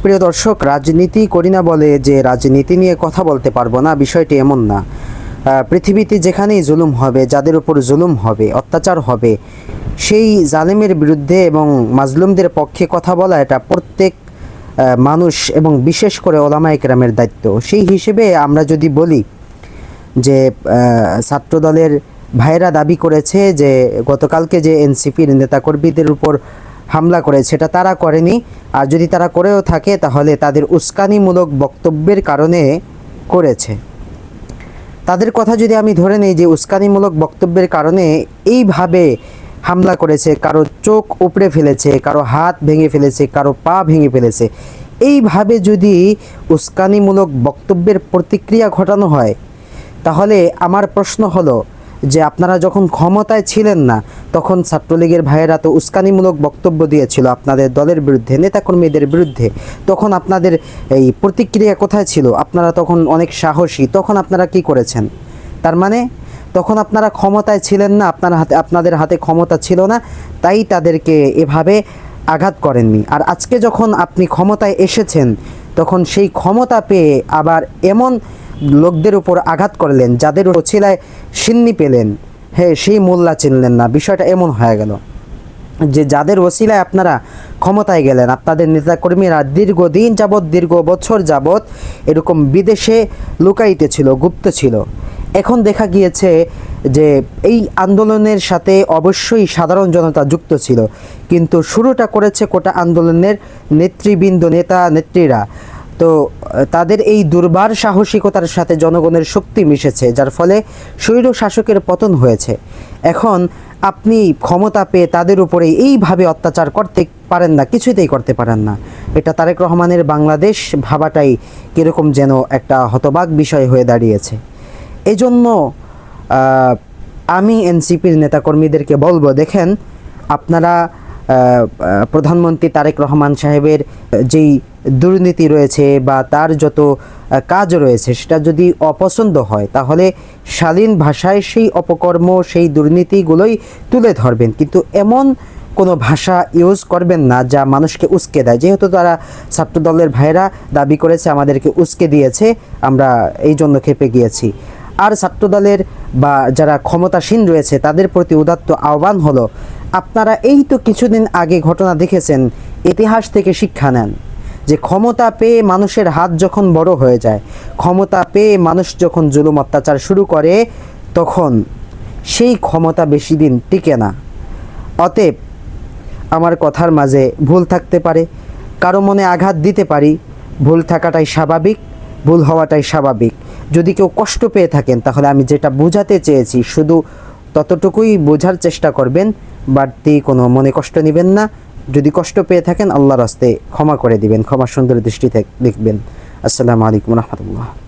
প্রিয় দর্শক, রাজনীতি করি না বলে যে রাজনীতি নিয়ে কথা বলতে পারবো না, বিষয়টি এমন না। পৃথিবীতে যেখানেই জুলুম হবে, যাদের উপর জুলুম হবে, অত্যাচার হবে, সেই জালেমের বিরুদ্ধে এবং মাজলুমদের পক্ষে কথা বলা এটা প্রত্যেক মানুষ এবং বিশেষ করে ওলামায়ে কেরামের দায়িত্ব। সেই হিসেবে আমরা যদি বলি যে ছাত্রদলের ভাইরা দাবি করেছে যে গতকালকে যে এনসিপির নেতাকর্মীদের উপর হামলা করেছে সেটা তারা করেনি, আর যদি তারা করেও থাকে তাহলে তাদের উস্কানিমূলক বক্তব্যের কারণে করেছে। তাদের কথা যদি আমি ধরে নেই যে উস্কানিমূলক বক্তব্যের কারণে এইভাবে হামলা করেছে, কারো চোখ উপড়ে ফেলেছে, কারো হাত ভেঙে ফেলেছে, কারো পা ভেঙে ফেলেছে, এইভাবে যদি উস্কানিমূলক বক্তব্যের প্রতিক্রিয়া ঘটানো হয়, তাহলে আমার প্রশ্ন হলো যে আপনারা যখন ক্ষমতায় ছিলেন না তখন ছাত্রলীগের ভাইয়েরা তো উস্কানিমূলক বক্তব্য দিয়েছিল আপনাদের দলের বিরুদ্ধে, নেতাকর্মীদের বিরুদ্ধে। তখন আপনাদের এই প্রতিক্রিয়া কোথায় ছিল? আপনারা তখন অনেক সাহসী, তখন আপনারা কি করেছেন? তার মানে তখন আপনারা ক্ষমতায় ছিলেন না, আপনাদের হাতে ক্ষমতা ছিল না, তাই তাদেরকে এভাবে আঘাত করেননি। আর আজকে যখন আপনি ক্ষমতায় এসেছেন তখন সেই ক্ষমতা পেয়ে আবার এমন লোকদের উপর আঘাত করলেন যাদের ওছিলায় সিন্নি পেলেন, হ্যাঁ, সেই মোল্লা চিনলেন না। বিষয়টা এমন হয়ে গেল যে যাদের ওসিলায় আপনারা ক্ষমতায় গেলেন, আপনাদের নেতাকর্মীরা দীর্ঘদিন যাবৎ, দীর্ঘ বছর যাবৎ এরকম বিদেশে লুকাইতে ছিল, গুপ্ত ছিল। এখন দেখা গিয়েছে যে এই আন্দোলনের সাথে অবশ্যই সাধারণ জনতা যুক্ত ছিল, কিন্তু শুরুটা করেছে কোটা আন্দোলনের নেতৃবৃন্দ, নেতা নেত্রীরা। তো তাদের এই দুর্বার সাহসিকতার সাথে জনগণের শক্তি মিশেছে, যার ফলে স্বৈর শাসকের পতন হয়েছে। এখন আপনি ক্ষমতা পেয়ে তাদের উপরে এইভাবে অত্যাচার করতে পারেন না, কিছুতেই করতে পারেন না। এটা তারেক রহমানের বাংলাদেশ ভাবাটাই কীরকম যেন একটা হতবাক বিষয় হয়ে দাঁড়িয়েছে। এজন্য আমি এনসিপির নেতাকর্মীদেরকে বলবো, দেখেন আপনারা প্রধানমন্ত্রী তারেক রহমান সাহেবের যেই দুর্নীতি রয়েছে বা তার যত কাজ রয়েছে সেটা যদি অপছন্দ হয় তাহলে শালীন ভাষায় সেই অপকর্ম, সেই দুর্নীতিগুলোই তুলে ধরবেন, কিন্তু এমন কোনো ভাষা ইউজ করবেন না যা মানুষকে উস্কে দেয়। যেহেতু তারা ছাত্রদলের ভাইরা দাবি করেছে আমাদেরকে উস্কে দিয়েছে, আমরা এই জন্য ক্ষেপে গিয়েছি। আর ছাত্রদলের বা যারা ক্ষমতাসীন রয়েছে তাদের প্রতি উদাত্ত আহ্বান হলো, আপনারা এই তো কিছুদিন আগে ঘটনা দেখেছেন, ইতিহাস থেকে শিক্ষা নেন যে ক্ষমতা পেয়ে মানুষের হাত যখন বড় হয়ে যায়, ক্ষমতা পেয়ে মানুষ যখন জুলুম অত্যাচার শুরু করে, তখন সেই ক্ষমতা বেশি দিন টিকে না। অতএব আমার কথার মাঝে ভুল থাকতে পারে, কারো মনে আঘাত দিতে পারি, ভুল থাকাটাই স্বাভাবিক, ভুল হওয়াটাই স্বাভাবিক। যদি কেউ কষ্ট পেয়ে থাকেন তাহলে আমি যেটা বোঝাতে চেয়েছি শুধু ততটুকুই বোঝার চেষ্টা করবেন, বাড়তি কোনো মনে কষ্ট নেবেন না। যদি কষ্ট পেয়ে থাকেন আল্লাহর রাস্তায় ক্ষমা করে দিবেন, ক্ষমা সুন্দর দৃষ্টি দেখবেন। আসসালামু আলাইকুম রহমতুল্লাহ।